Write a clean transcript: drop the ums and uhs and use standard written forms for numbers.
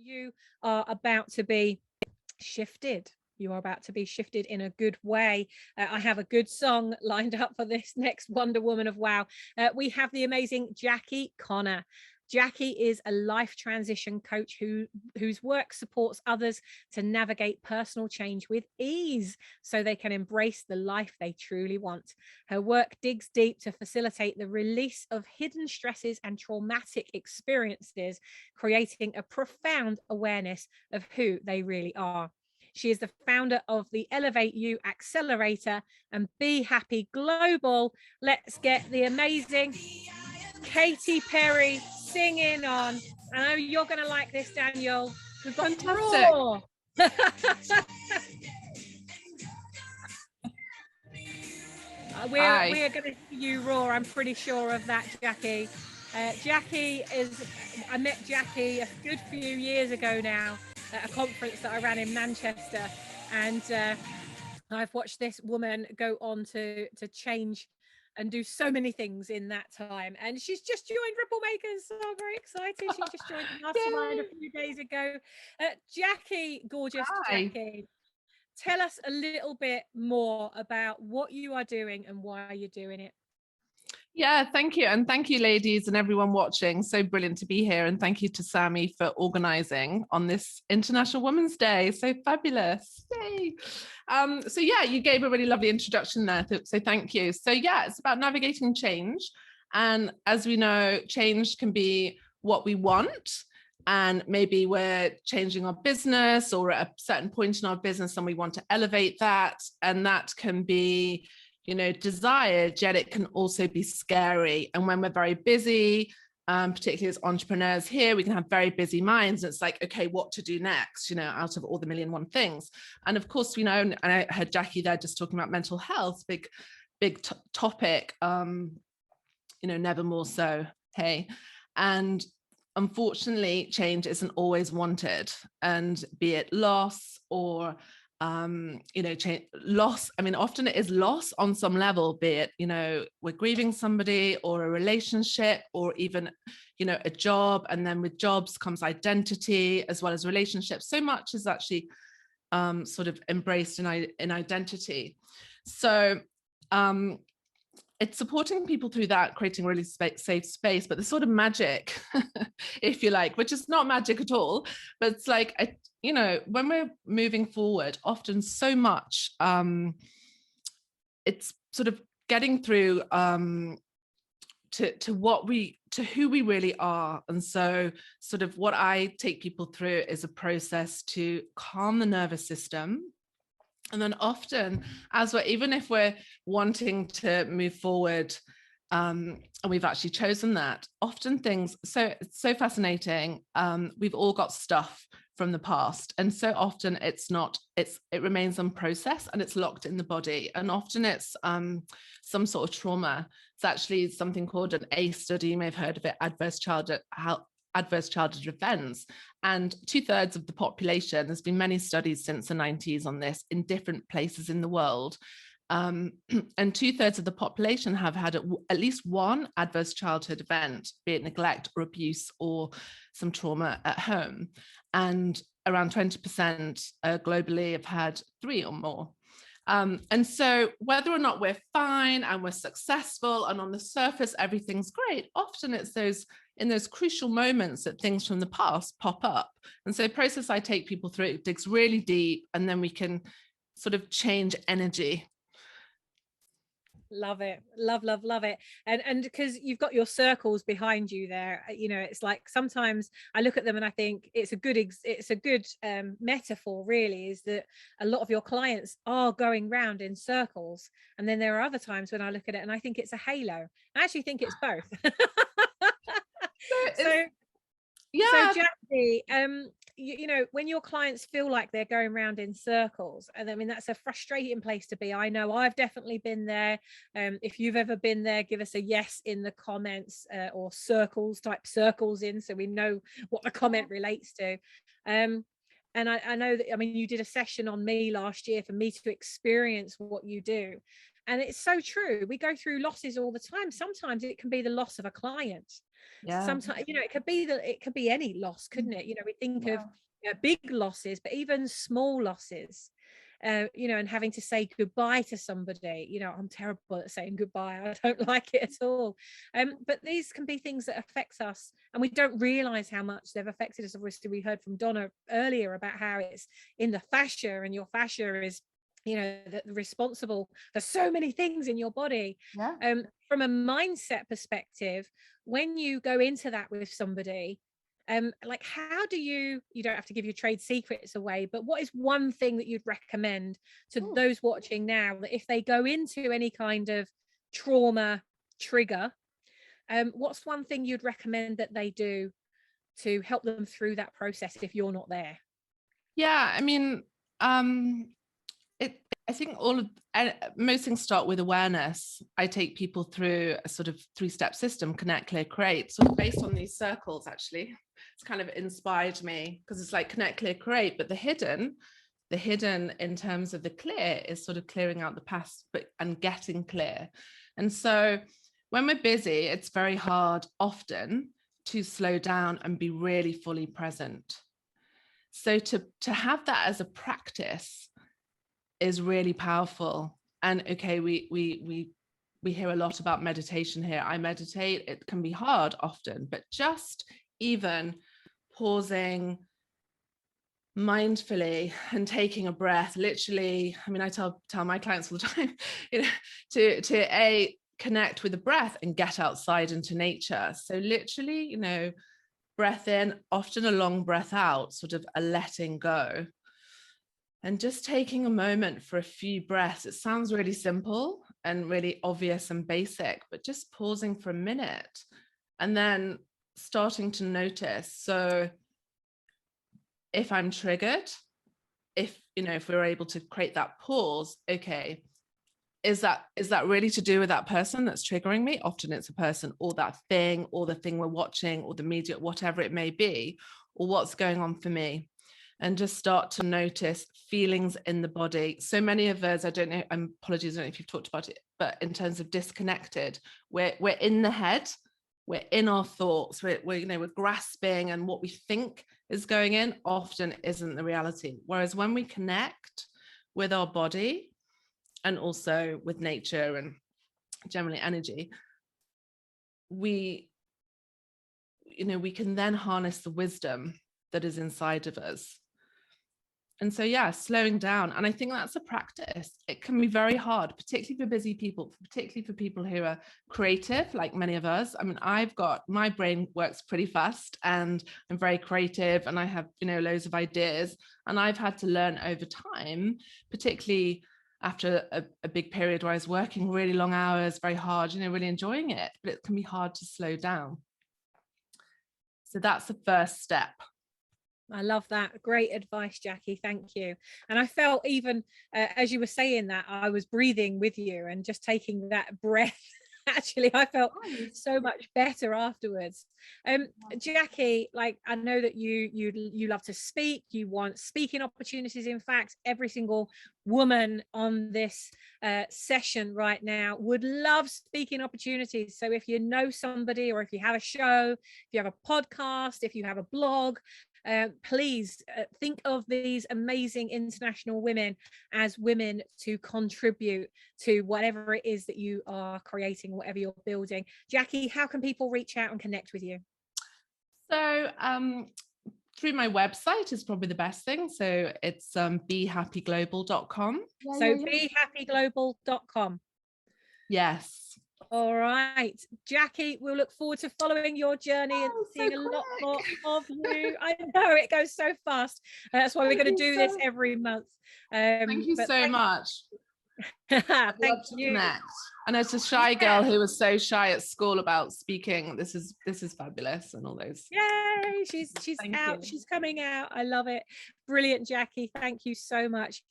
you are about to be shifted. You are about to be shifted in a good way. I have a good song lined up for this next Wonder Woman of Wow. We have the amazing Jacqui Connor. Jacqui is a life transition coach whose work supports others to navigate personal change with ease so they can embrace the life they truly want. Her work digs deep to facilitate the release of hidden stresses and traumatic experiences, creating a profound awareness of who they really are. She is the founder of the Elevate You Accelerator and Be Happy Global. Let's get the amazing Katy Perry singing on. I know you're going to like this, Daniel. We've got Fantastic. Raw. We're going to hear you roar. I'm pretty sure of that, Jacqui. I met Jacqui a good few years ago now at a conference that I ran in Manchester, and I've watched this woman go on to change and do so many things in that time. And she's just joined Ripple Makers, so I'm very excited. She just joined the mastermind a few days ago. Jacqui, gorgeous Jacqui, tell us a little bit more about what you are doing and why you're doing it. Yeah, thank you. And thank you, ladies and everyone watching. So brilliant to be here. And thank you to Sammy for organizing on this International Women's Day. So fabulous. Yay. So yeah, you gave a really lovely introduction there. So thank you. So yeah, it's about navigating change. And as we know, change can be what we want. And maybe we're changing our business or at a certain point in our business and we want to elevate that. And that can be, you know, desired, yet it can also be scary. And when we're very busy, particularly as entrepreneurs here, we can have very busy minds. And it's like, okay, what to do next, you know, out of all the million one things. And of course, we know, and I heard Jacqui there just talking about mental health, big topic, you know, never more so, hey. And unfortunately, change isn't always wanted. And be it loss or you know, loss. I mean, often it is loss on some level, be it, you know, we're grieving somebody or a relationship or even, you know, a job. And then with jobs comes identity as well as relationships. So much is actually sort of embraced in identity. So it's supporting people through that, creating a really safe space, but the sort of magic, if you like, which is not magic at all, but it's like, you know, when we're moving forward, often so much, it's sort of getting through to who we really are. And so sort of what I take people through is a process to calm the nervous system. And then often, even if we're wanting to move forward, and we've actually chosen that, often things, it's so fascinating. We've all got stuff from the past. And so often it remains unprocessed and it's locked in the body. And often it's some sort of trauma. It's actually something called an ACE study. You may have heard of it, adverse childhood events. And 2/3 of the population, there's been many studies since the 90s on this in different places in the world. And 2/3 of the population have had at least one adverse childhood event, be it neglect or abuse or some trauma at home. And around 20% globally have had 3 or more. And so whether or not we're fine and we're successful and on the surface everything's great, often it's in those crucial moments that things from the past pop up. And so the process I take people through, it digs really deep, and then we can sort of change energy. Love it. Love it. And because you've got your circles behind you there, you know, it's like sometimes I look at them and I think it's a good metaphor really, is that a lot of your clients are going round in circles. And then there are other times when I look at it and I think it's a halo. I actually think it's both. So Jacqui, you know, when your clients feel like they're going around in circles, and I mean, that's a frustrating place to be. I know I've definitely been there. If you've ever been there, give us a yes in the comments, or type circles in, so we know what the comment relates to. And I know that, I mean, you did a session on me last year for me to experience what you do. And it's so true. We go through losses all the time. Sometimes it can be the loss of a client. Sometimes, it could be any loss, couldn't it? We think of big losses, but even small losses, and having to say goodbye to somebody. I'm terrible at saying goodbye. I don't like it at all. But these can be things that affect us, and we don't realize how much they've affected us. Obviously, we heard from Donna earlier about how it's in the fascia, and your fascia is responsible for so many things in your body. From a mindset perspective, when you go into that with somebody, how do you don't have to give your trade secrets away, but what is one thing that you'd recommend to those watching now, that if they go into any kind of trauma trigger, what's one thing you'd recommend that they do to help them through that process if you're not there? I mean, I think most things start with awareness. I take people through a sort of 3-step system: connect, clear, create, sort of based on these circles. Actually, it's kind of inspired me, because it's like connect, clear, create, but the hidden in terms of the clear is sort of clearing out the past, and getting clear. And so when we're busy, it's very hard often to slow down and be really fully present. So to have that as a practice is really powerful. And okay, we hear a lot about meditation here. I meditate. It can be hard often, but just even pausing mindfully and taking a breath, literally, I mean, I tell my clients all the time, to connect with the breath and get outside into nature. So literally, breath in, often a long breath out, sort of a letting go. And just taking a moment for a few breaths. It sounds really simple and really obvious and basic, but just pausing for a minute and then starting to notice. So if I'm triggered, if we're able to create that pause, okay, is that really to do with that person that's triggering me? Often it's a person, or that thing, or the thing we're watching, or the media, whatever it may be, or what's going on for me. And just start to notice feelings in the body. So many of us, I don't know, apologies, I don't know if you've talked about it, but in terms of disconnected, we're in the head, we're in our thoughts, we're grasping, and what we think is going in often isn't the reality. Whereas when we connect with our body and also with nature and generally energy, we can then harness the wisdom that is inside of us. And so, slowing down. And I think that's a practice. It can be very hard, particularly for busy people, particularly for people who are creative, like many of us. I mean, my brain works pretty fast, and I'm very creative, and I have, loads of ideas. And I've had to learn over time, particularly after a big period where I was working really long hours, very hard, really enjoying it, but it can be hard to slow down. So that's the first step. I love that. Great advice, Jacqui. Thank you. And I felt even as you were saying that, I was breathing with you and just taking that breath. Actually, I felt so much better afterwards. Jacqui, I know that you love to speak. You want speaking opportunities. In fact, every single woman on this session right now would love speaking opportunities. So if you know somebody, or if you have a show, if you have a podcast, if you have a blog, please think of these amazing international women as women to contribute to whatever it is that you are creating, whatever you're building. Jacqui, how can people reach out and connect with you? So through my website is probably the best thing. So it's behappyglobal.com. behappyglobal.com. Yes. All right, Jacqui, we'll look forward to following your journey and seeing a lot more of you. I know it goes so fast. That's why we're going to do this every month. Thank you so much. Thank you. Connect. And as a shy girl who was so shy at school about speaking, this is fabulous, and all those. Yay! She's out. She's coming out. I love it. Brilliant, Jacqui. Thank you so much.